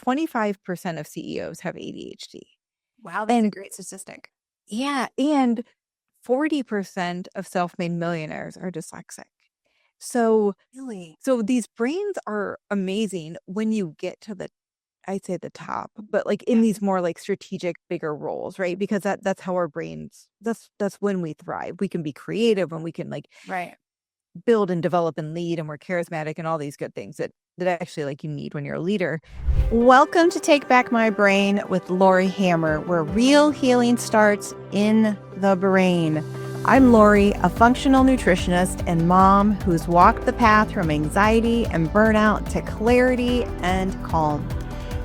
25% of CEOs have ADHD. Wow, that's a And great statistic. yeah, and 40% of self-made millionaires are dyslexic. So Really? so these brains are amazing when you get to I'd say the top, but like in Yeah. these more like strategic, bigger roles, right? Because that's how our brains, that's when we thrive. We can be creative and we can like Right. build and develop and lead, and we're charismatic and all these good things that actually like you need when you're a leader. Welcome to Take Back My Brain with Laurie Hammer, where real healing starts in the brain. I'm Laurie, a functional nutritionist and mom who's walked the path from anxiety and burnout to clarity and calm.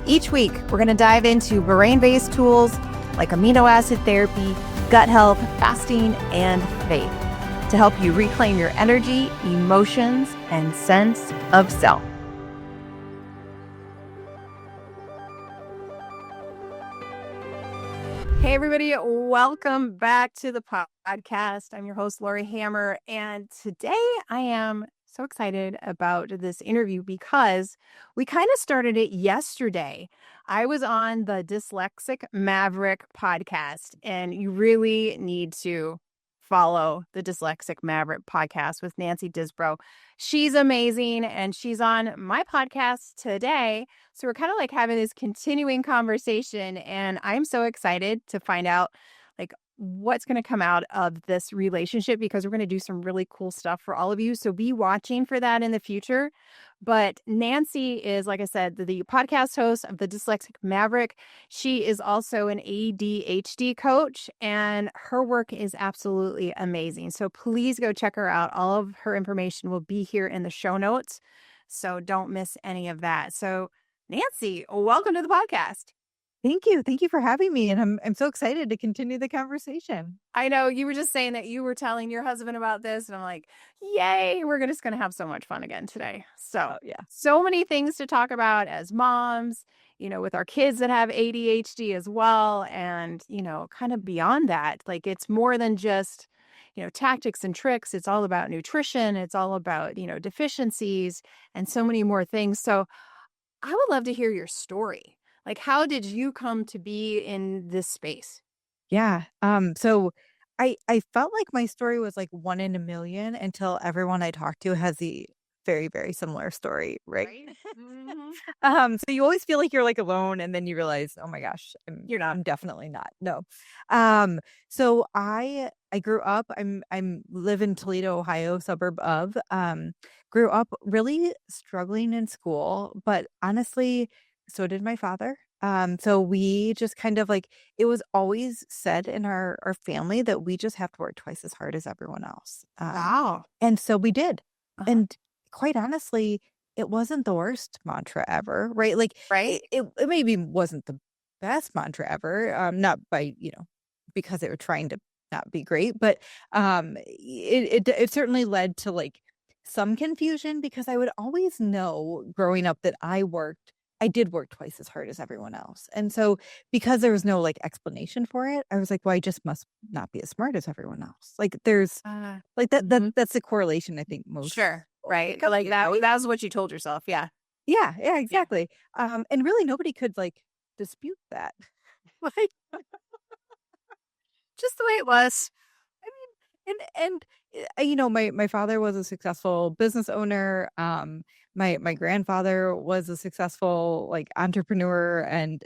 Each week, we're going to dive into brain-based tools like amino acid therapy, gut health, fasting, and faith to help you reclaim your energy, emotions, and sense of self. Hey, everybody. Welcome back to the podcast. I'm your host, Laurie Hammer. And today I am so excited about this interview because we kind of started it yesterday. I was on the Dyslexic Maverick podcast, and you really need to follow the Dyslexic Maverick podcast with Nancy Disbrow. She's amazing, and she's on my podcast today. So we're kind of like having this continuing conversation, and I'm so excited to find out like what's going to come out of this relationship because we're going to do some really cool stuff for all of you. So be watching for that in the future. But Nancy is, like I said, the podcast host of the Dyslexic Maverick. She is also an ADHD coach, and her work is absolutely amazing. So please go check her out. All of her information will be here in the show notes. So don't miss any of that. So Nancy, welcome to the podcast. Thank you. Thank you for having me. And I'm so excited to continue the conversation. I know you were just saying that you were telling your husband about this, and I'm like, yay, we're just going to have so much fun again today. So, Yeah. so many things to talk about as moms, with our kids that have ADHD as well. And, kind of beyond that, like it's more than just, tactics and tricks. It's all about nutrition. It's all about, deficiencies and so many more things. So, I would love to hear your story. Like, how did you come to be in this space? Yeah. So I felt like my story was like one in a million until everyone I talked to has the very, very similar story, right? Right? Mm-hmm. So you always feel like you're like alone, and then you realize, oh my gosh, You're not. I'm definitely not. No. So I grew up, I'm live in Toledo, Ohio, suburb of, grew up really struggling in school, but honestly, so did my father. So we just kind of like, it was always said in our family that we just have to work twice as hard as everyone else. Wow. And so we did. Uh-huh. And quite honestly, it wasn't the worst mantra ever, right? Like Right? it maybe wasn't the best mantra ever. Not by, because they were trying to not be great, but it certainly led to like some confusion because I would always know growing up that I did work twice as hard as everyone else. And so because there was no like explanation for it, I was like, well, I just must not be as smart as everyone else. Like there's like Mhm. that's the correlation I think most Sure. people Right. pick up, Like that, right? that was what you told yourself. Yeah. Yeah, Yeah. exactly. And really nobody could like dispute that. Like Just the way it was. my father was a successful business owner. My grandfather was a successful like entrepreneur and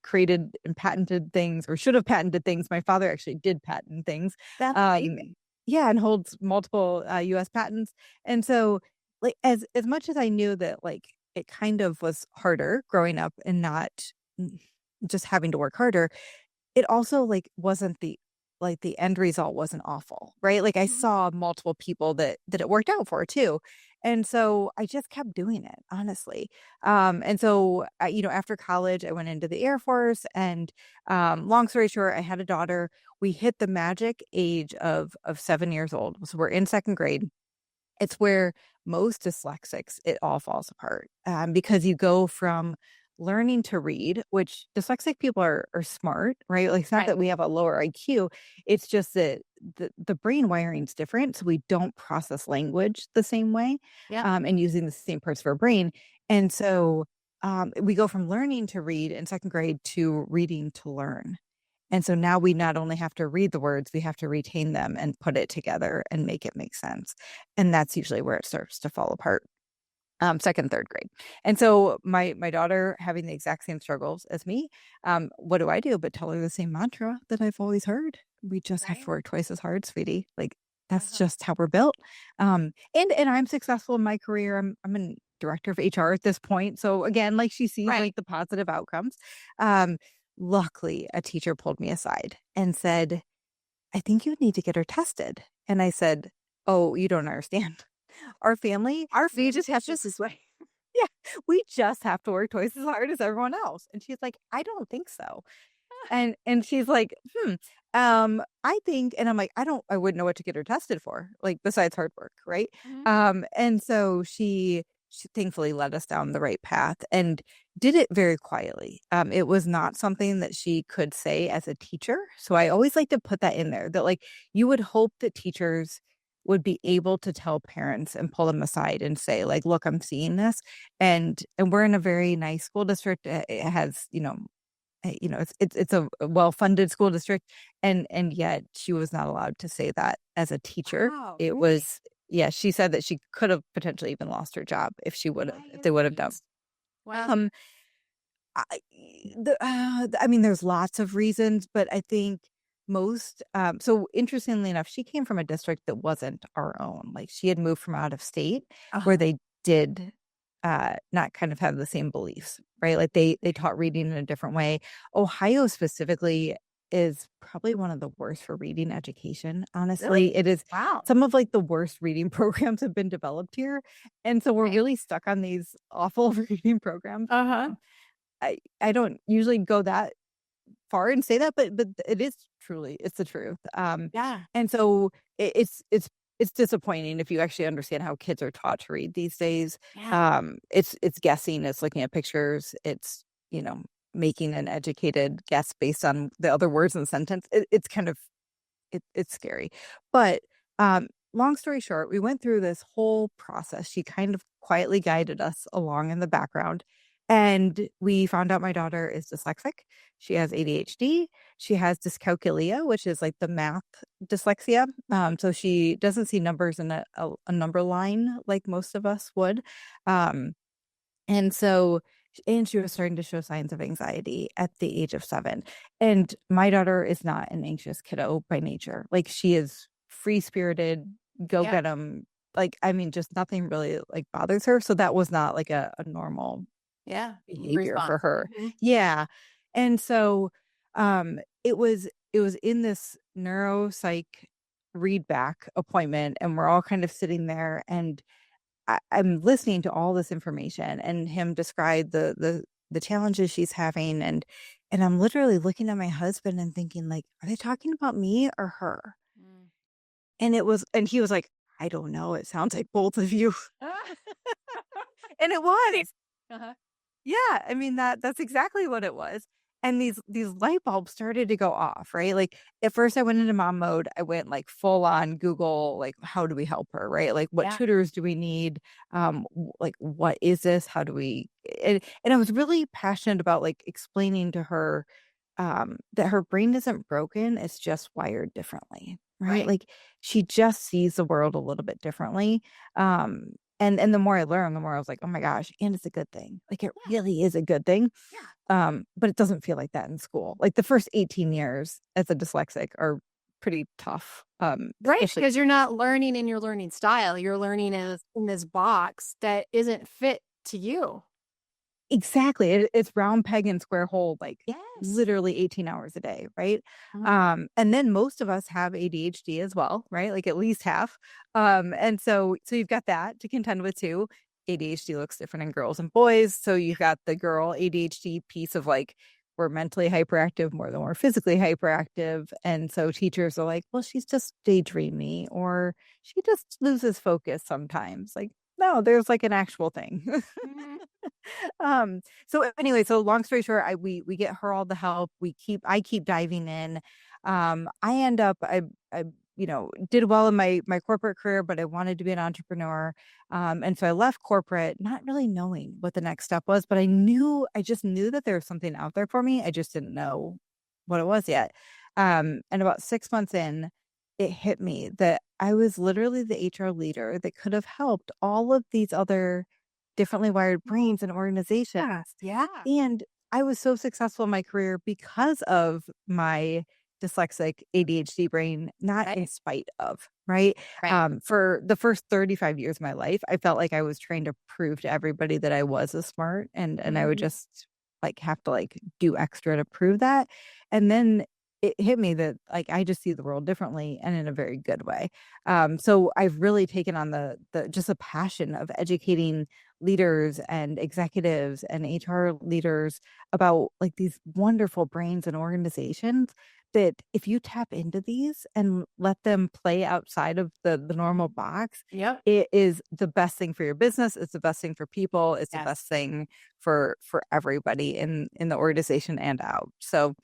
created and patented things, or should have patented things. My father actually did patent things. That's Um, amazing. yeah, and holds multiple U.S. patents. And so, like as much as I knew that like it kind of was harder growing up and not just having to work harder, it also, like, wasn't the end result wasn't awful, right? Like, I Mhm. saw multiple people that it worked out for too, and so I just kept doing it, honestly. And so, after college, I went into the Air Force, and, long story short, I had a daughter. We hit the magic age of 7 years old, so we're in 2nd grade. It's where most dyslexics, it all falls apart, because you go from learning to read, which dyslexic people are smart, right? Like, it's not Right. that we have a lower IQ, it's just that the brain wiring's different, so we don't process language the same way, Yeah. and using the same parts of our brain. And so we go from learning to read in second grade to reading to learn. And so now we not only have to read the words, we have to retain them and put it together and make it make sense. And that's usually where it starts to fall apart. Second, third grade. And so my daughter having the exact same struggles as me, what do I do but tell her the same mantra that I've always heard? We just have to work twice as hard, sweetie. Like that's just how we're built. And I'm successful in my career. I'm a director of HR at this point. So again, like she sees like the positive outcomes. Luckily, a teacher pulled me aside and said, I think you need to get her tested. And I said, oh, you don't understand. Our family just have just this way. yeah, we just have to work twice as hard as everyone else. And she's like, I don't think so. And she's like, I think, and I'm like, I wouldn't know what to get her tested for, like besides hard work, right? And so she thankfully led us down the right path and did it very quietly. It was not something that she could say as a teacher. So I always like to put that in there that like you would hope that teachers would be able to tell parents and pull them aside and say like, look, I'm seeing this. And we're in a very nice school district. It has, it's a well-funded school district. And yet she was not allowed to say that as a teacher. Wow, It really? was, yeah, she said that she could have potentially even lost her job if they would have done. Wow. I, I mean, there's lots of reasons, but I think so interestingly enough, she came from a district that wasn't our own. Like she had moved from out of state where they did not kind of have the same beliefs, right? Like they taught reading in a different way. Ohio specifically is probably one of the worst for reading education. Honestly, Really? it is. Wow. Some of like the worst reading programs have been developed here, and so we're really stuck on these awful reading programs. I don't usually go that far and say that, but it is truly, it's the truth. Yeah. And so it's disappointing if you actually understand how kids are taught to read these days. Yeah. It's guessing, it's looking at pictures, it's making an educated guess based on the other words in the sentence. It's kind of it's scary. But long story short, we went through this whole process. She kind of quietly guided us along in the background. And we found out my daughter is dyslexic. She has ADHD. She has dyscalculia, which is like the math dyslexia. So she doesn't see numbers in a number line like most of us would. And so, and she was starting to show signs of anxiety at the age of 7. And my daughter is not an anxious kiddo by nature. Like she is free spirited, go get them. Like, I mean, just nothing really like bothers her. So that was not like a normal behavior for her. Yeah. And so it was in this neuropsych read back appointment, and we're all kind of sitting there, and I'm listening to all this information and him describe the challenges she's having, and I'm literally looking at my husband and thinking like, are they talking about me or her? And he was like, I don't know. It sounds like both of you. And it was. Yeah, I mean that's exactly what it was. And these light bulbs started to go off, right? Like at first I went into mom mode. I went like full on Google, like how do we help her, right? Like what tutors do we need? Like what is this? How do we and I was really passionate about like explaining to her that her brain isn't broken, it's just wired differently, right? Like she just sees the world a little bit differently. And the more I learned, the more I was like, oh my gosh, and it's a good thing. Like it really is a good thing. But it doesn't feel like that in school. Like the first 18 years as a dyslexic are pretty tough. Because you're not learning in your learning style. You're learning in this box that isn't fit to you. Exactly. It's round peg and square hole, like literally 18 hours a day, right? And then most of us have ADHD as well, right? Like at least half. And so you've got that to contend with too. ADHD looks different in girls and boys. So you've got the girl ADHD piece of like, we're mentally hyperactive more than we're physically hyperactive. And so teachers are like, well, she's just daydreamy, or she just loses focus sometimes. Like, no, there's like an actual thing. So anyway, so long story short, we get her all the help. I keep diving in. I end up, I did well in my corporate career, but I wanted to be an entrepreneur. And so I left corporate, not really knowing what the next step was, but I just knew that there was something out there for me. I just didn't know what it was yet. And about 6 months in, it hit me that I was literally the HR leader that could have helped all of these other differently wired brains and organizations. Yeah. And I was so successful in my career because of my dyslexic ADHD brain, not in Right. spite of, right? Right. For the first 35 years of my life, I felt like I was trying to prove to everybody that I was a smart, and I would Mhm. just like have to like do extra to prove that. And then it hit me that like I just see the world differently and in a very good way. So I've really taken on the just a passion of educating leaders and executives and HR leaders about like these wonderful brains and organizations that if you tap into these and let them play outside of the normal box, Yep. it is the best thing for your business. It's the best thing for people. It's the Yes. best thing for everybody in the organization and out. So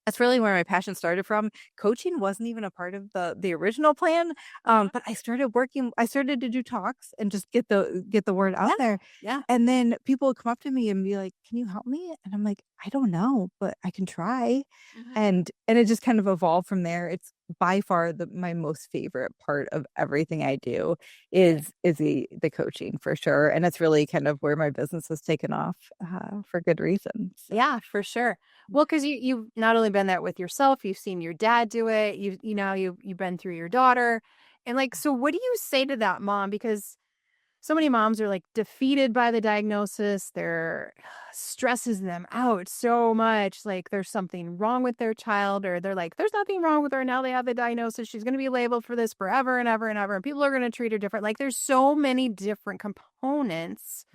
that's really where my passion started from. Coaching wasn't even a part of the original plan, Uh-huh. but I started to do talks and just get the word out Yeah. there, Yeah. and then people would come up to me and be like, "Can you help me?" And I'm like, "I don't know, but I can try." Mhm. And it just kind of evolved from there. It's by far my most favorite part of everything I do is the coaching for sure, and it's really kind of where my business has taken off, for good reason, so. Yeah, for sure. Well, because you've not only been that with yourself, you've seen your dad do it. You've been through your daughter, and like, so what do you say to that mom? Because so many moms are like defeated by the diagnosis. They're stresses them out so much. Like there's something wrong with their child, or they're like, there's nothing wrong with her. Now they have the diagnosis. She's going to be labeled for this forever and ever and ever. And people are going to treat her different. Like there's so many different components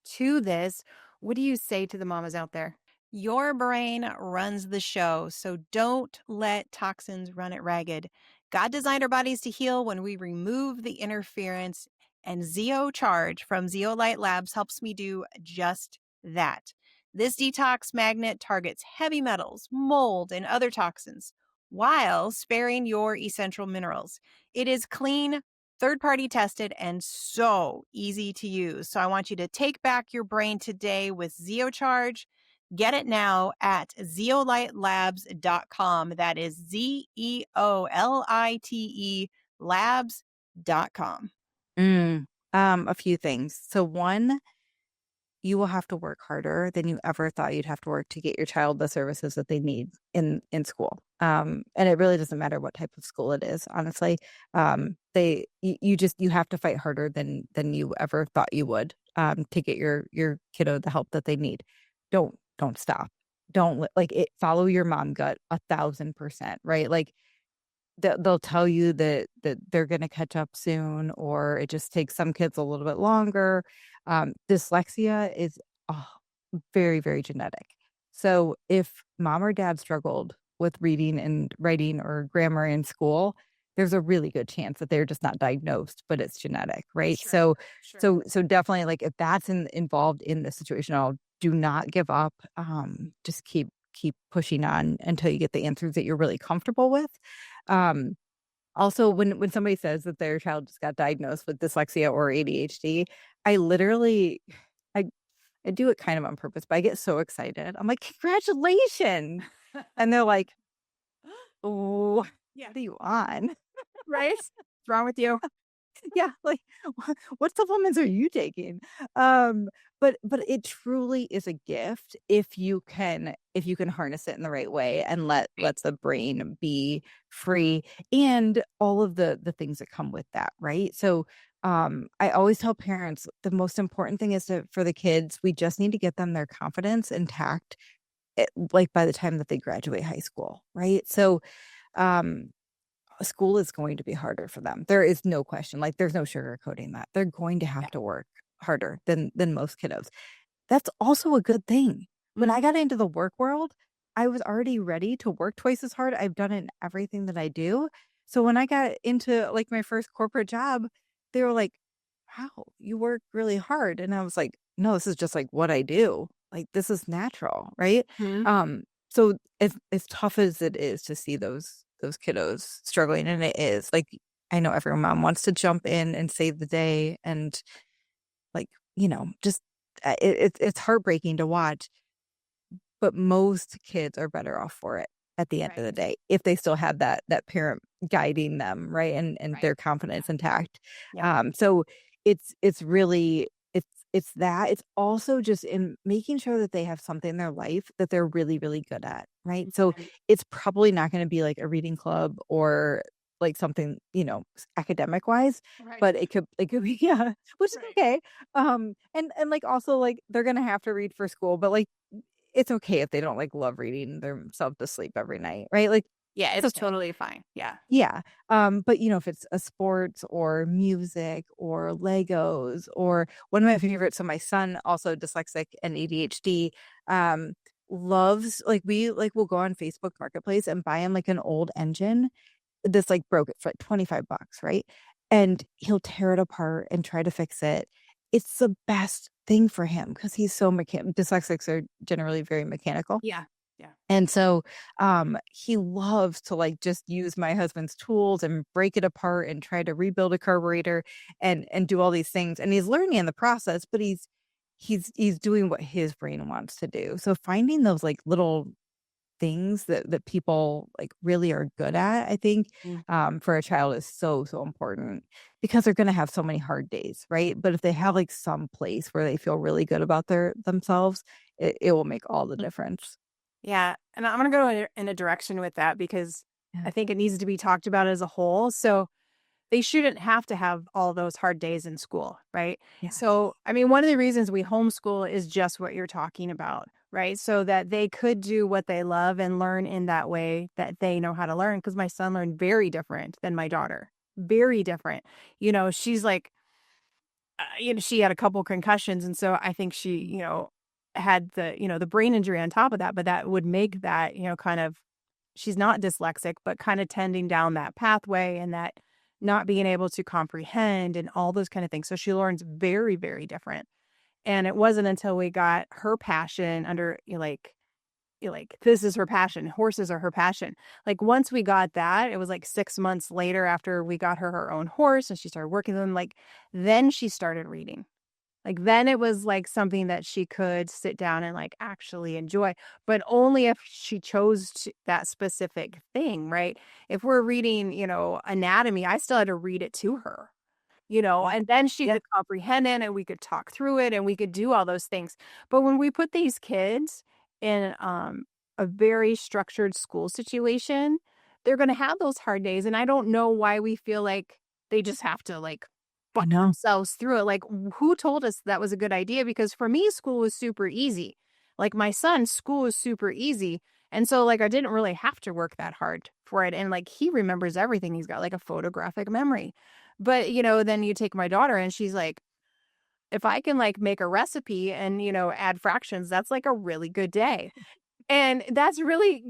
to this. What do you say to the mamas out there? Your brain runs the show, so don't let toxins run it ragged. God designed our bodies to heal when we remove the interference, and Zeo Charge from Zeolite Labs helps me do just that. This detox magnet targets heavy metals, mold, and other toxins while sparing your essential minerals. It is clean, third party tested, and so easy to use. So I want you to take back your brain today with Zeo Charge. Get it now at zeolitelabs.com. That is Zeolite labs.com. Mm, a few things. So one, you will have to work harder than you ever thought you'd have to work to get your child the services that they need in school. And it really doesn't matter what type of school it is, honestly. You have to fight harder than you ever thought you would, to get your kiddo the help that they need. Don't stop. Don't like it. Follow your mom gut 1,000%, right? Like they'll tell you that they're going to catch up soon, or it just takes some kids a little bit longer. Dyslexia is oh, very, very genetic. So if mom or dad struggled with reading and writing or grammar in school, there's a really good chance that they're just not diagnosed, but it's genetic, right? Sure. So Sure. so definitely like if that's involved in the situation, I'll do not give up. Just keep pushing on until you get the answers that you're really comfortable with. Um, Also, when somebody says that their child just got diagnosed with dyslexia or ADHD, I literally I I do it kind of on purpose, but I get so excited. I'm like, "Congratulations." And they're like, "Oh, Yeah. what are you on?" Right? What's wrong with you? Yeah, like, what supplements are you taking? Um, but it truly is a gift if you can harness it in the right way and let the brain be free and all of the things that come with that, right? So, I always tell parents the most important thing is for the kids, we just need to get them their confidence intact, like by the time that they graduate high school, right? So, um school is going to be harder for them. There is no question. Like there's no sugarcoating that. They're going to Yeah. have to work harder than most kiddos. That's also a good thing. When I Mhm. got into the work world, I was already ready to work twice as hard. I've done it in everything that I do. So when I got into like my first corporate job, they were like, "Wow, you work really hard." And I was like, "No, this is just like what I do. Like this is natural, right?" Mhm. So as tough as it is to see those kiddos struggling. And it is like, I know every mom wants to jump in and save the day and like, just it's heartbreaking to watch, but most kids are better off for it at the end of Right. the day if they still have that parent guiding them, right? And Right. their confidence intact. Yeah. So it's really it's that. It's also just in making sure that they have something in their life that they're really, really good at, right? So Mhm. it's probably not going to be like a reading club or like something, academic wise, Right. but it could be yeah, which is Right. okay. And like also like they're gonna have to read for school, but like it's okay if they don't like love reading themselves to sleep every night, right? Like Yeah, it's it's okay. totally fine. Yeah. Yeah. But if it's a sports or music or Legos or one of my favorites, so my son also dyslexic and ADHD, um, loves like we like will go on Facebook Marketplace and buy him like an old engine this like broke it for like $25, right? And he'll tear it apart and try to fix it. It's the best thing for him because he's so dyslexics are generally very mechanical. Yeah. Yeah. And so he loves to like just use my husband's tools and break it apart and try to rebuild a carburetor and do all these things. And he's learning in the process, but he's doing what his brain wants to do. So finding those like little things that people like really are good at, I think, Mm. for a child is so, so important because they're going to have so many hard days, right? But if they have like some place where they feel really good about themselves, it will make all the difference. Yeah. And I'm going to go in a direction with that because Yeah. I think it needs to be talked about as a whole. So they shouldn't have to have all those hard days in school, right? Yeah. So, I mean, one of the reasons we homeschool is just what you're talking about, right? So that they could do what they love and learn in that way that they know how to learn. Because my son learned very different than my daughter, very different. She's like, she had a couple concussions. And so I think she, had the brain injury on top of that, but that would make that, kind of she's not dyslexic, but kind of tending down that pathway and that not being able to comprehend and all those kind of things. So she learns very, very different. And it wasn't until we got her passion under this is her passion. Horses are her passion. Like once we got that, it was like 6 months later after we got her own horse and she started working with him. Like then she started reading. Like, then it was, like, something that she could sit down and, like, actually enjoy, but only if she chose that specific thing, right? If we're reading, anatomy, I still had to read it to her, Yeah. and then she Yeah. could comprehend it, and we could talk through it, and we could do all those things. But when we put these kids in, a very structured school situation, they're gonna have those hard days, and I don't know why we feel like they just have to, like, I butt know. themselves through it. Like, who told us that was a good idea? Because for me, school was super easy. Like, my son's school was super easy, and so, like, I didn't really have to work that hard for it, and, like, he remembers everything. He's got, like, a photographic memory. But, then you take my daughter and she's like, if I can like make a recipe and, add fractions, that's like a really good day. And that's really,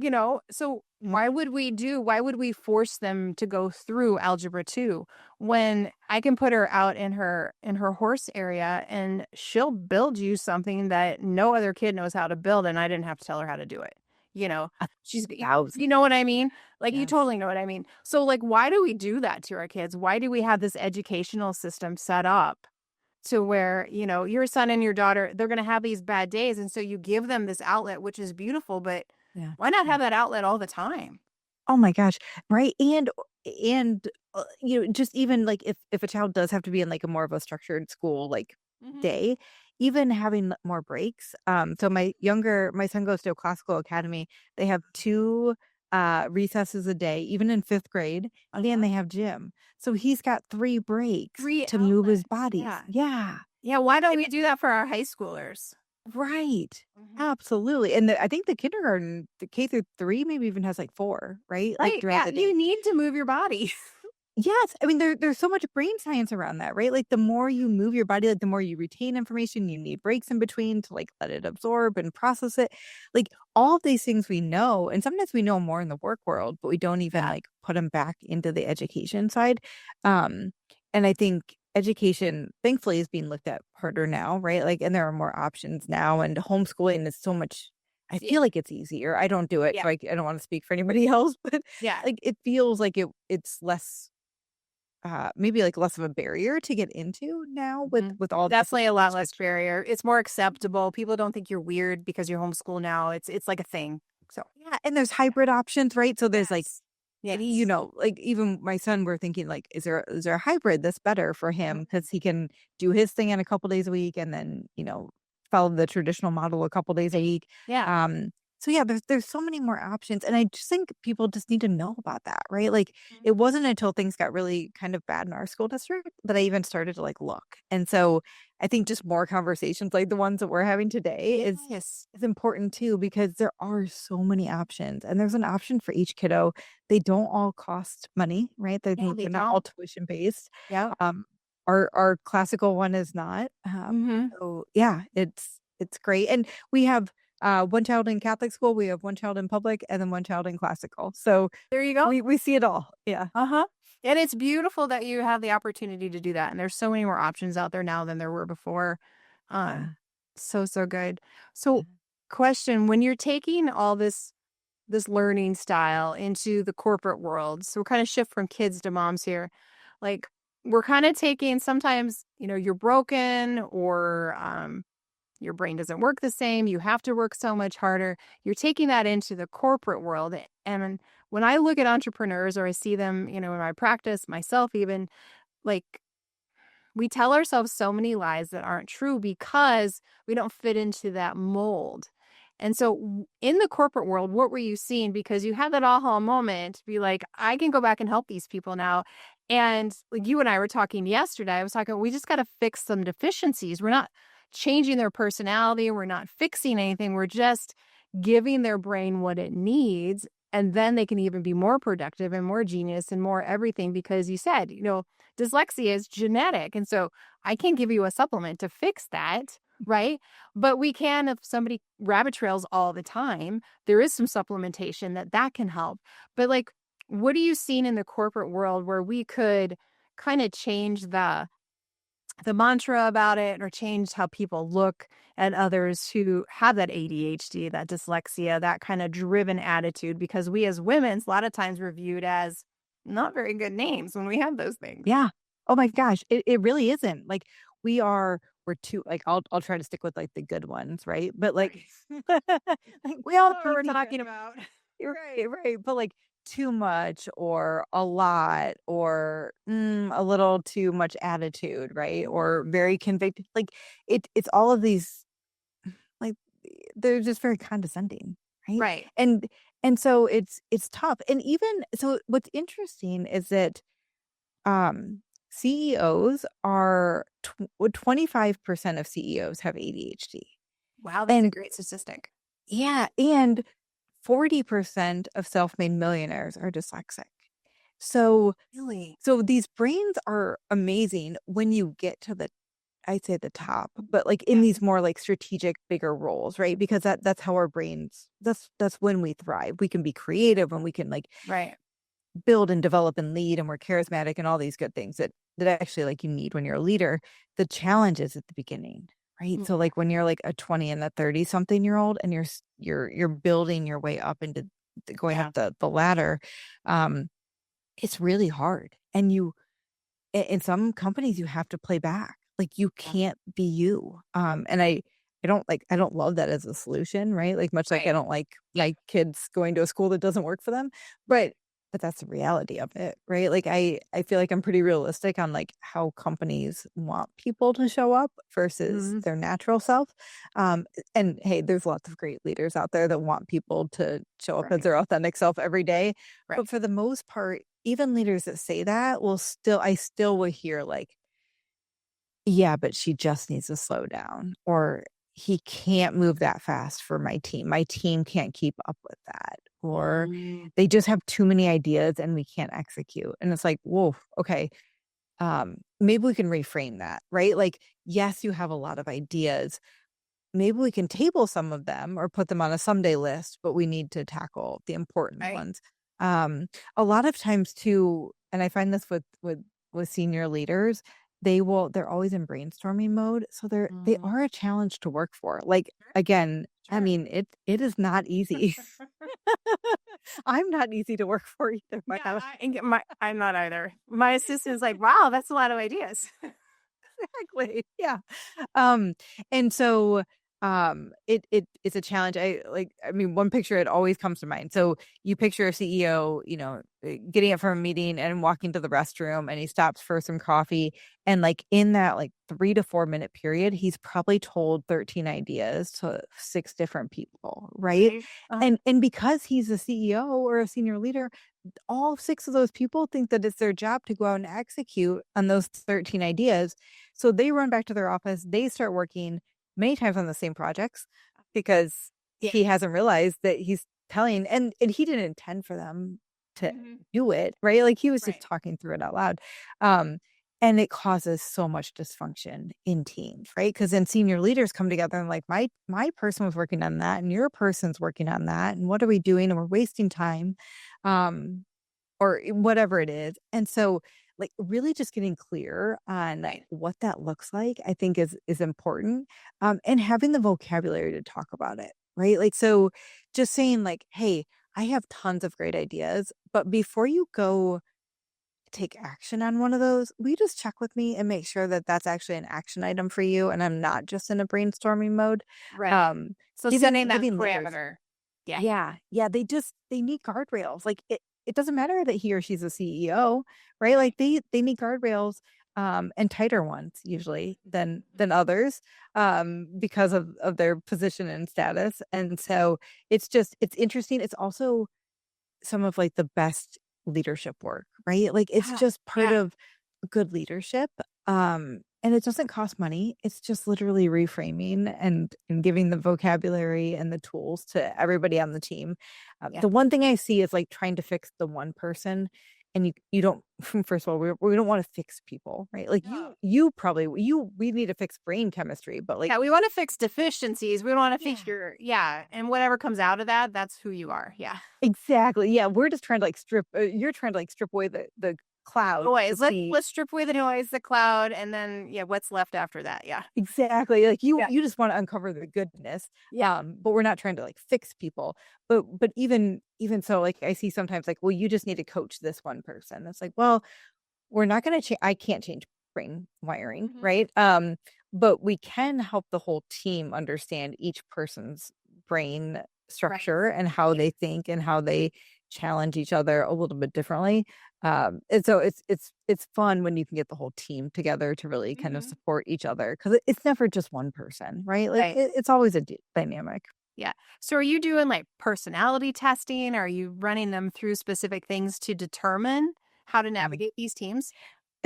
so why would we force them to go through algebra 2 when I can put her out in her horse area and she'll build you something that no other kid knows how to build and I didn't have to tell her how to do it. You know, A she's thousand. you know what I mean? Like you Yes. totally know what I mean. So like why do we do that to our kids? Why do we have this educational system set up to where, your son and your daughter, they're going to have these bad days. And so you give them this outlet, which is beautiful, but Yeah. why not Yeah. have that outlet all the time? Oh my gosh. Right. And just even like if a child does have to be in like a more of a structured school like Mhm. day, even having more breaks. So my son goes to a classical academy. They have two recesses a day, even in fifth grade, and Uh-huh. they have gym. So he's got three breaks 3 to move his outlets. bodies. Yeah. Yeah. Yeah. Why don't we do that for our high schoolers? Right. Mhm. Absolutely. And I think the kindergarten, the K through 3 maybe even has like 4, right? Like Right. throughout Yeah. the day. You need to move your body. Yes. I mean, there's so much brain science around that, right? Like the more you move your body, like the more you retain information, you need breaks in between to like let it absorb and process it. Like all of these things we know, and sometimes we know more in the work world, but we don't even Yeah. like put them back into the education side. Um, and I think education, thankfully, is being looked at harder now, right? Like, and there are more options now, and homeschooling is so much. I feel like it's easier. I don't do it, Yeah. so I don't want to speak for anybody else, but Yeah. like it feels like it's less maybe like less of a barrier to get into now with all this Definitely a lot less restriction. barrier. It's more acceptable. People don't think you're weird because you're homeschool now. It's like a thing. So Yeah, and there's hybrid options, right? So there's like, yes. you Yes. know, like even my son, we're thinking like, is there a hybrid that's better for him because he can do his thing in a couple days a week and then follow the traditional model a couple days a week. Yeah. Um, so yeah, there's so many more options, and I just think people just need to know about that, right? Like it wasn't until things got really kind of bad in our school district that I even started to like look, and so I think just more conversations like the ones that we're having today is important too because there are so many options, and there's an option for each kiddo. They don't all cost money, right? Yeah, they They're not all don't. tuition based. Yeah. Um, our classical one is not. Mm-hmm. So yeah, it's great, and we have one child in Catholic school, we have one child in public, and then one child in classical. So There you go. we see it all. Yeah. Uh-huh. And it's beautiful that you have the opportunity to do that. And there's so many more options out there now than there were before. Yeah. So good. So question, when you're taking all this learning style into the corporate world, so we're kind of shift from kids to moms here. Like we're kind of taking sometimes, you're broken or your brain doesn't work the same. You have to work so much harder. You're taking that into the corporate world. And when I look at entrepreneurs or I see them, in my practice, myself even, like we tell ourselves so many lies that aren't true because we don't fit into that mold. And so in the corporate world, what were you seeing? Because you had that aha moment to be like, I can go back and help these people now. And like you and I were talking yesterday, I was talking, we just got to fix some deficiencies. We're not changing their personality. We're not fixing anything. We're just giving their brain what it needs. And then they can even be more productive and more genius and more everything because you said, dyslexia is genetic. And so I can't give you a supplement to fix that, right? But we can, if somebody rabbit trails all the time, there is some supplementation that can help. But like, what are you seeing in the corporate world where we could kind of change the mantra about it or change how people look at others who have that ADHD, that dyslexia, that kind of driven attitude? Because we as women, a lot of times we're viewed as not very good names when we have those things. Yeah. Oh my gosh, it really isn't. Like we're too like I'll try to stick with like the good ones, right? But like, like We all know what keep we're each talking about. right. But like too much or a lot or a little too much attitude, right? Or very convicted. Like it's all of these like they're just very condescending, right? Right. And so it's tough. And even so what's interesting is that CEOs are 25% of CEOs have ADHD. Wow, that's a And great statistic. yeah, and 40% of self-made millionaires are dyslexic. So Really? so these brains are amazing when you get to I'd say the top, but like in these more like strategic bigger roles, right? Because that's how our brains that's when we thrive. We can be creative and we can like Right. build and develop and lead and we're charismatic and all these good things that actually like you need when you're a leader. The challenge is at the beginning, right? So like when you're like a 20 and a 30 something year old and you're building your way up into going up the ladder, it's really hard. And in some companies you have to play back. Like you can't be you. And I don't love that as a solution, right? Like much like I don't like my kids going to a school that doesn't work for them, but that's the reality of it, right? Like I feel like I'm pretty realistic on like how companies want people to show up versus their natural self. And hey, there's lots of great leaders out there that want people to show up as their authentic self every day. Right. But for the most part, even leaders that say that I still will hear like, yeah, but she just needs to slow down, or he can't move that fast for my team. My team can't keep up with that, or they just have too many ideas and we can't execute. And it's like, whoa, okay. Maybe we can reframe that, right? Like, yes, you have a lot of ideas. Maybe we can table some of them or put them on a someday list, but we need to tackle the important ones. A lot of times too, and I find this with senior leaders, they're always in brainstorming mode. So they are a challenge to work for. Like again, I mean, it is not easy. I'm not easy to work for either. I'm not either. My assistant's like, wow, that's a lot of ideas. Exactly. Yeah. Um, and so it's a challenge. I mean, one picture it always comes to mind. So you picture a CEO, getting up from a meeting and walking to the restroom, and he stops for some coffee. And like in that like 3 to 4 minute period, he's probably told 13 ideas to 6 different people, right? Right. And because he's a CEO or a senior leader, all 6 of those people think that it's their job to go out and execute on those 13 ideas. So they run back to their office, they start working many times on the same projects because Yeah. he hasn't realized that he's telling, and he didn't intend for them to do it, right? Like he was just Right. talking through it out loud. Um, and it causes so much dysfunction in teams, right? Because then senior leaders come together and like, my person was working on that, and your person's working on that, and what are we doing? And we're wasting time. Or whatever it is. And so like really just getting clear on Right. what that looks like, I think is important. And having the vocabulary to talk about it, right? Like, so just saying like, hey, I have tons of great ideas, but before you go take action on one of those, will you just check with me and make sure that that's actually an action item for you and I'm not just in a brainstorming mode? Right. Um, So giving setting that layers. parameter. Yeah. Yeah, they need guardrails. Like it doesn't matter that he or she's a CEO, right? Like they need guardrails, and tighter ones usually than others, because of their position and status. And so it's interesting. It's also some of like the best leadership work, right? Like it's just part of good leadership. And it doesn't cost money. It's just literally reframing and giving the vocabulary and the tools to everybody on the team. Yeah. The one thing I see is like trying to fix the one person, and you don't. First of all, we don't want to fix people, right? Like No. we need to fix brain chemistry, but like Yeah, we want to fix deficiencies. We want to fix and whatever comes out of that, that's who you are. Yeah. exactly, yeah, we're just trying to like strip. You're trying to like strip away the cloud to Noise. see. Let's strip away the noise, the cloud, and then what's left after that? Yeah. Exactly. Like Yeah. you just want to uncover the goodness. Yeah. But we're not trying to like fix people. But even so, like I see sometimes like, well, you just need to coach this one person. It's like, well, we're not going to change. I can't change brain wiring, right? But we can help the whole team understand each person's brain structure and how they think and how they challenge each other a little bit differently. And so it's fun when you can get the whole team together to really kind of support each other, because it's never just one person, right? Like it's always a dynamic. Yeah. So are you doing like personality testing? Are you running them through specific things to determine how to navigate these teams?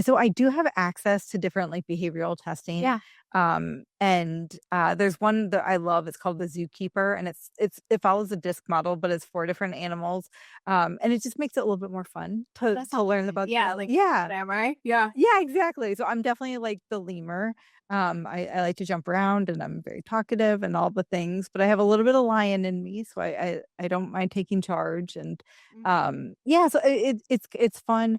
So I do have access to different like behavioral testing. Yeah. And there's one that I love. It's called the Zookeeper, and it follows a disc model, but it's 4 different animals. And it just makes it a little bit more fun to learn about. Like, yeah, what am I? Yeah. yeah, exactly. So I'm definitely like the lemur. I like to jump around, and I'm very talkative and all the things, but I have a little bit of lion in me, so I don't mind taking charge. And yeah, so it's fun.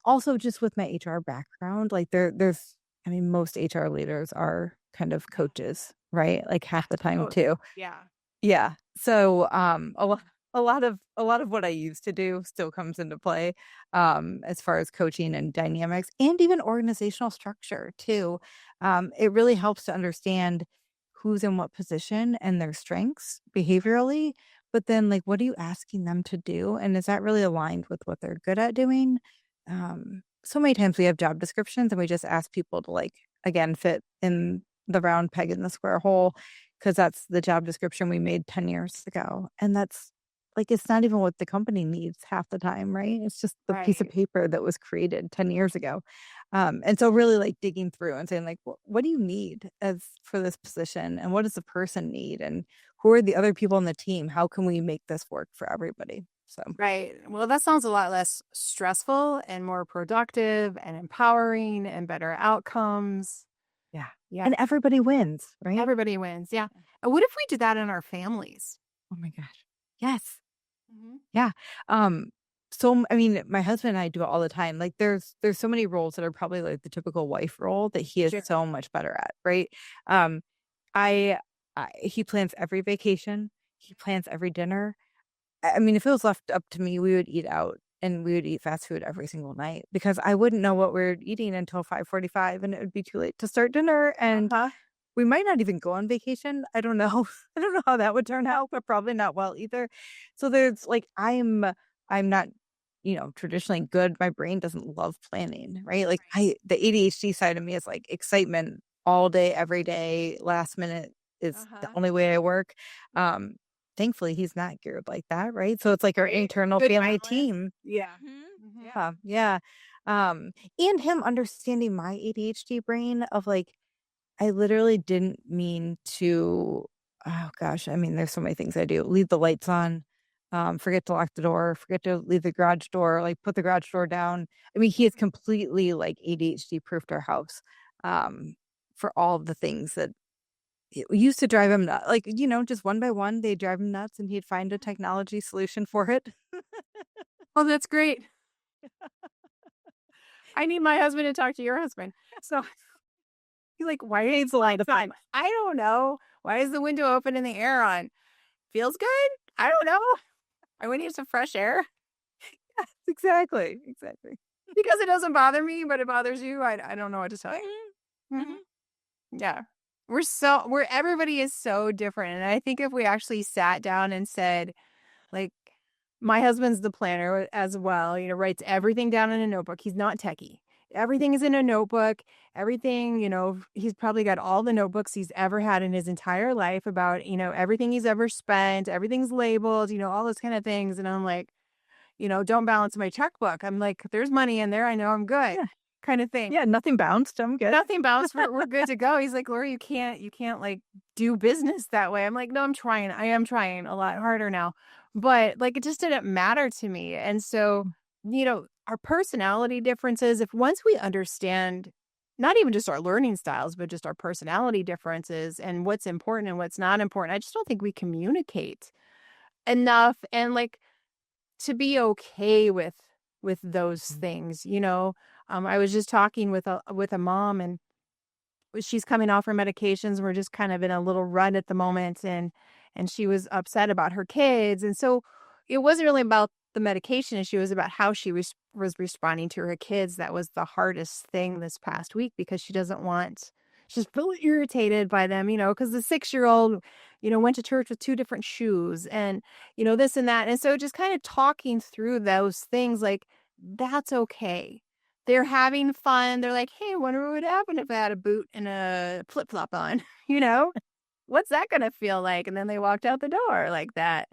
Also just with my HR background, like there's I mean, most HR leaders are kind of coaches, right? Like half the time too. Yeah. Yeah. So a lot of what I used to do still comes into play, as far as coaching and dynamics and even organizational structure too. It really helps to understand who's in what position and their strengths behaviorally, but then like what are you asking them to do? And is that really aligned with what they're good at doing? So many times we have job descriptions and we just ask people to like again fit in the round peg in the square hole, because that's the job description we made 10 years ago. And that's like, it's not even what the company needs half the time, right? It's just the piece of paper that was created 10 years ago. And so really like digging through and saying like, what do you need as for this position? And what does the person need? And who are the other people on the team? How can we make this work for everybody? So, Right. Well, that sounds a lot less stressful and more productive and empowering and better outcomes. yeah. Yeah. And everybody wins, right? Everybody wins. Yeah. And what if we did that in our families? Oh my gosh. Yes. Yeah. So I mean, my husband and I do it all the time. Like there's so many roles that are probably like the typical wife role that he is so much better at, right? I he plans every vacation. He plans every dinner. I mean, if it was left up to me, we would eat out and we would eat fast food every single night because I wouldn't know what we're eating until 5:45 and it would be too late to start dinner. And we might not even go on vacation. I don't know. I don't know how that would turn out, but probably not well either. So there's like, I'm not, traditionally good. My brain doesn't love planning, right? Like the ADHD side of me is like excitement all day, every day. Last minute is the only way I work. Thankfully he's not geared like that, right? So it's like our internal Good family balance. team. Yeah. Yeah. And him understanding my ADHD brain of like, I literally didn't mean to, oh gosh, I mean, there's so many things I do. Leave the lights on, forget to lock the door, forget to leave the garage door, like put the garage door down. I mean, he has completely like ADHD proofed our house, for all of the things that it used to drive him nuts. Like, just one by one, they drive him nuts and he'd find a technology solution for it. Oh, that's great. I need my husband to talk to your husband. So he's like, why is the light on? I don't know. Why is the window open and the air on? Feels good? I don't know. I would need some fresh air. Yes, exactly. Because it doesn't bother me, but it bothers you. I don't know what to tell you. Yeah. Everybody is so different. And I think if we actually sat down and said, like, my husband's the planner as well, writes everything down in a notebook. He's not techie. Everything is in a notebook. Everything, he's probably got all the notebooks he's ever had in his entire life about, everything he's ever spent. Everything's labeled, all those kind of things. And I'm like, don't balance my checkbook. I'm like, there's money in there. I know I'm good. Yeah. Kind of thing. Yeah, nothing bounced. I'm good. Nothing bounced. We're good to go. He's like, Laurie, you can't like do business that way. I'm like, no, I'm trying. I am trying a lot harder now. But like, it just didn't matter to me. And so, our personality differences, if once we understand not even just our learning styles, but just our personality differences and what's important and what's not important, I just don't think we communicate enough. And like, to be okay with those things, I was just talking with a mom, and she's coming off her medications. We're just kind of in a little run at the moment, and she was upset about her kids, and so it wasn't really about the medication issue. It was about how she was responding to her kids. That was the hardest thing this past week because she's really irritated by them, because the 6-year-old, went to church with 2 different shoes and, this and that. And so just kind of talking through those things, like, that's okay. They're having fun. They're like, hey, I wonder what would happen if I had a boot and a flip-flop on, what's that going to feel like? And then they walked out the door like that.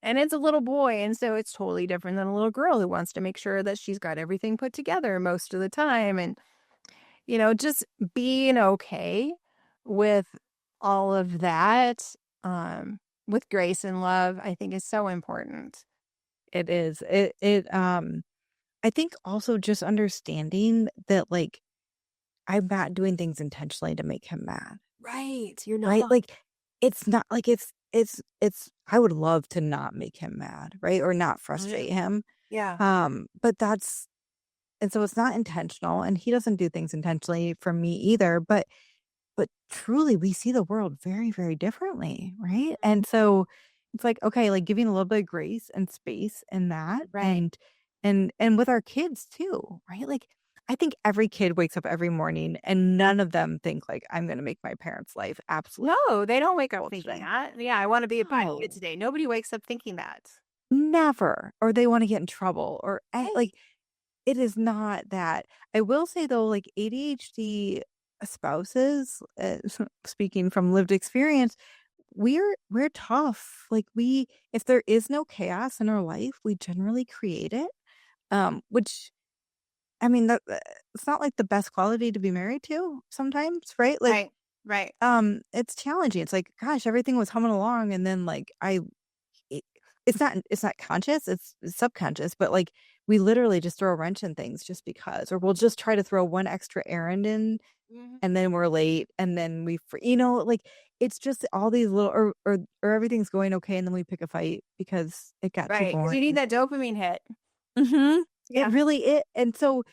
And it's a little boy. And so it's totally different than a little girl who wants to make sure that she's got everything put together most of the time. And, just being okay with all of that, with grace and love, I think is so important. It is. I think also just understanding that, like, I'm not doing things intentionally to make him mad. Right. You're not. Right? Like, it's not like it's I would love to not make him mad, right? Or not frustrate him. Yeah. But and so it's not intentional, and he doesn't do things intentionally for me either, but truly we see the world very, very differently, right? And so it's like, okay, like giving a little bit of grace and space in that. Right. And with our kids too, right? Like, I think every kid wakes up every morning and none of them think like, I'm going to make my parents' life absolutely. No, they don't wake up thinking that. Yeah, I want to be a No. kid today. Nobody wakes up thinking that. Never. Or they want to get in trouble or like, it is not that. I will say though, like ADHD spouses, speaking from lived experience, we're tough. Like if there is no chaos in our life, we generally create it. Which, I mean, it's not like the best quality to be married to sometimes, right? Like, right. It's challenging. It's like, gosh, everything was humming along, and then like it's not conscious, it's subconscious, but like we literally just throw a wrench in things just because, or we'll just try to throw one extra errand in, and then we're late, and then like it's just all these little, or everything's going okay, and then we pick a fight because it got too boring. You need that dopamine hit. It really and so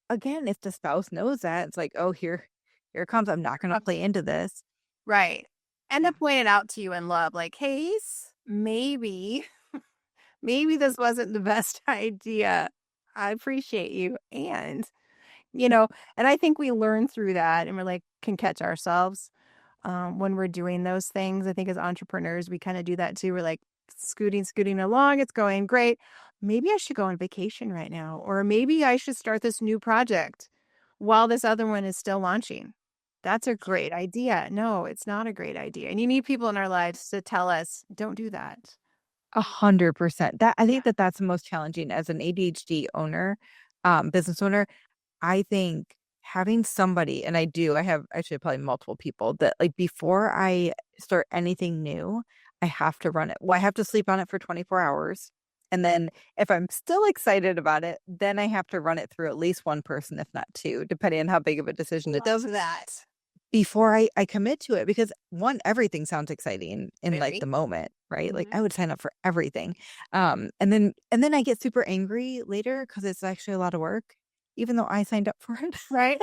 again, if the spouse knows that, it's like, oh, here it comes. I'm not going to play into this. Right. and to point it out to you in love, like, hey, maybe this wasn't the best idea. I appreciate you. And, and I think we learn through that and we're like, can catch ourselves when we're doing those things. I think as entrepreneurs, we kind of do that too. We're like scooting along. It's going great. Maybe I should go on vacation right now, or maybe I should start this new project while this other one is still launching. That's a great idea. No, it's not a great idea. And you need people in our lives to tell us, don't do that. 100%. That I think that that's the most challenging as an ADHD owner, business owner. I think having somebody, and I have actually probably multiple people that like before I start anything new, I have to run it. Well, I have to sleep on it for 24 hours. And then if I'm still excited about it, then I have to run it through at least one person, if not two, depending on how big of a decision it Does is that. before I commit to it. Because one, everything sounds exciting in like Very. the moment, right? Like Mhm. I would sign up for everything. And then I get super angry later because it's actually a lot of work, even though I signed up for it. Right?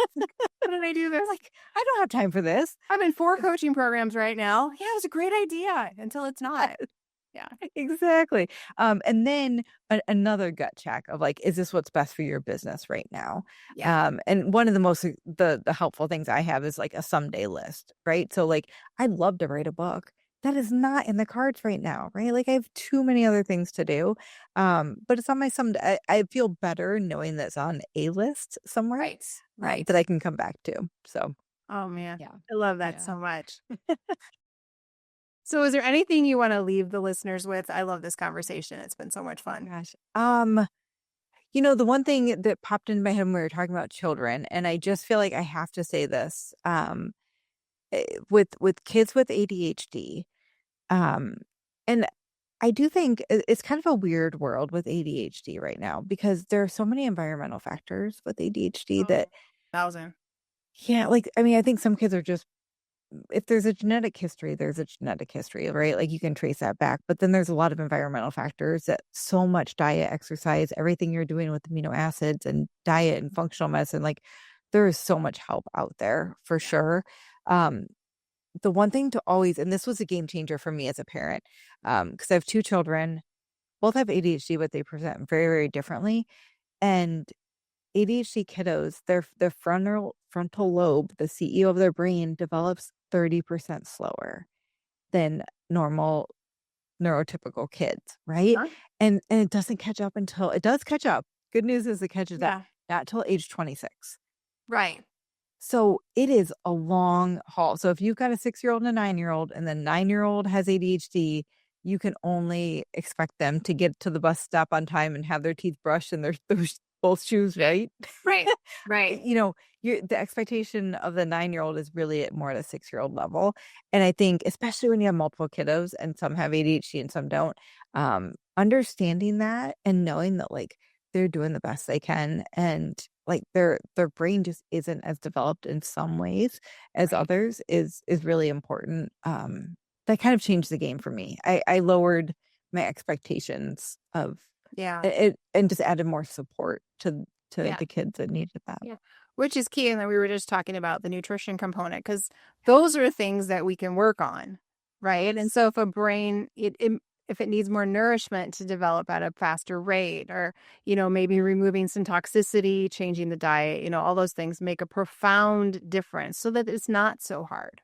How did I do this? Like, I don't have time for this. I'm in 4 coaching programs right now. Yeah, it was a great idea until it's not. Yeah. Exactly. And then another gut check of like, is this what's best for your business right now? Yeah. And one of the most the helpful things I have is like a someday list, right? So like, I'd love to write a book. That is not in the cards right now, right? Like I have too many other things to do. But it's on my someday. I feel better knowing that's on a list somewhere, Right. Right. that I can come back to. So Oh man. yeah. I love that Yeah. so much. So is there anything you want to leave the listeners with? I love this conversation. It's been so much fun. Gosh. The one thing that popped into my head when we were talking about children, and I just feel like I have to say this, with kids with ADHD, and I do think it's kind of a weird world with ADHD right now because there are so many environmental factors with ADHD that, 1,000. yeah, like, I mean, I think some kids are just, if there's a genetic history, there's a genetic history, right? Like you can trace that back. But then there's a lot of environmental factors that so much diet, exercise, everything you're doing with amino acids and diet and functional medicine, like there is so much help out there for sure. Um, the one thing to always, and this was a game changer for me as a parent, because I have two children, both have ADHD, but they present very, very differently. And ADHD kiddos, their frontal lobe, the CEO of their brain, develops 30% slower than normal neurotypical kids, right? Huh? And it doesn't catch up until it does catch up. Good news is it catches up Yeah. not till age 26. Right. So it is a long haul. So if you've got a 6-year-old and a 9-year-old, and the 9-year-old has ADHD, you can only expect them to get to the bus stop on time and have their teeth brushed and their both shoes right. Right. Right. The expectation of the 9-year-old is really more at a 6-year-old level. And I think, especially when you have multiple kiddos and some have ADHD and some don't, understanding that and knowing that like they're doing the best they can and like their brain just isn't as developed in some ways as others is really important. That kind of changed the game for me. I lowered my expectations of Yeah. it and just added more support to Yeah. the kids that needed that. Yeah. Which is key. And then we were just talking about the nutrition component because those are things that we can work on. Right. And so if a brain, if it needs more nourishment to develop at a faster rate or, maybe removing some toxicity, changing the diet, all those things make a profound difference so that it's not so hard.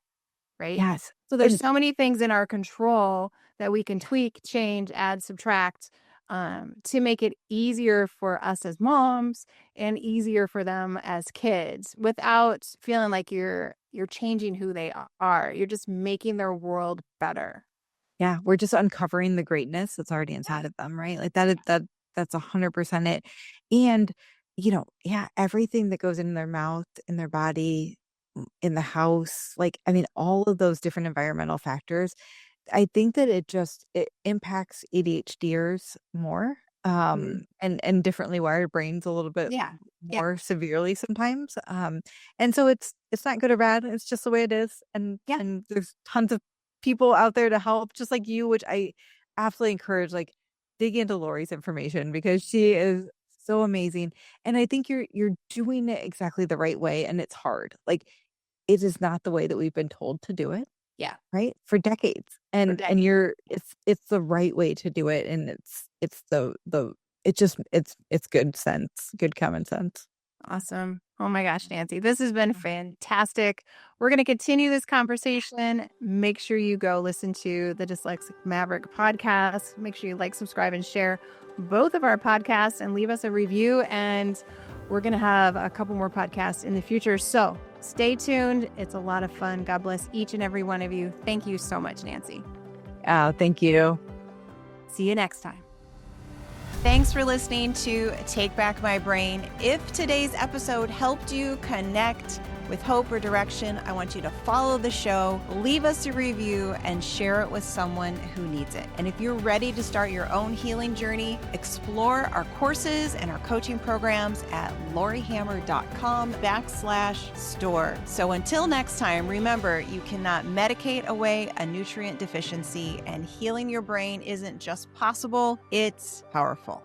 Right. Yes. So there's so many things in our control that we can tweak, change, add, subtract to make it easier for us as moms and easier for them as kids without feeling like you're changing who they are. You're just making their world better. Yeah, we're just uncovering the greatness that's already inside of them, right? Like that's 100% it. And yeah, everything that goes in their mouth, in their body, in the house, like I mean, all of those different environmental factors. I think that it impacts ADHDers more, and differently wired brains a little bit Yeah. more severely sometimes. And so it's not good or bad. It's just the way it is. And there's tons of people out there to help, just like you, which I absolutely encourage. Like dig into Laurie's information because she is so amazing. And I think you're doing it exactly the right way, and it's hard. Like it is not the way that we've been told to do it. Yeah. right? For decades. And it's the right way to do it. And it's good sense, good common sense. Awesome. Oh my gosh, Nancy, this has been fantastic. We're going to continue this conversation. Make sure you go listen to the Dyslexic Maverick podcast. Make sure you like, subscribe, and share both of our podcasts and leave us a review. And we're going to have a couple more podcasts in the future. So stay tuned. It's a lot of fun. God bless each and every one of you. Thank you so much, Nancy. Thank you. See you next time. Thanks for listening to Take Back My Brain. If today's episode helped you connect with hope or direction, I want you to follow the show, leave us a review, and share it with someone who needs it. And if you're ready to start your own healing journey, explore our courses and our coaching programs at lauriehammer.com/store. So until next time, remember, you cannot medicate away a nutrient deficiency, and healing your brain isn't just possible, it's powerful.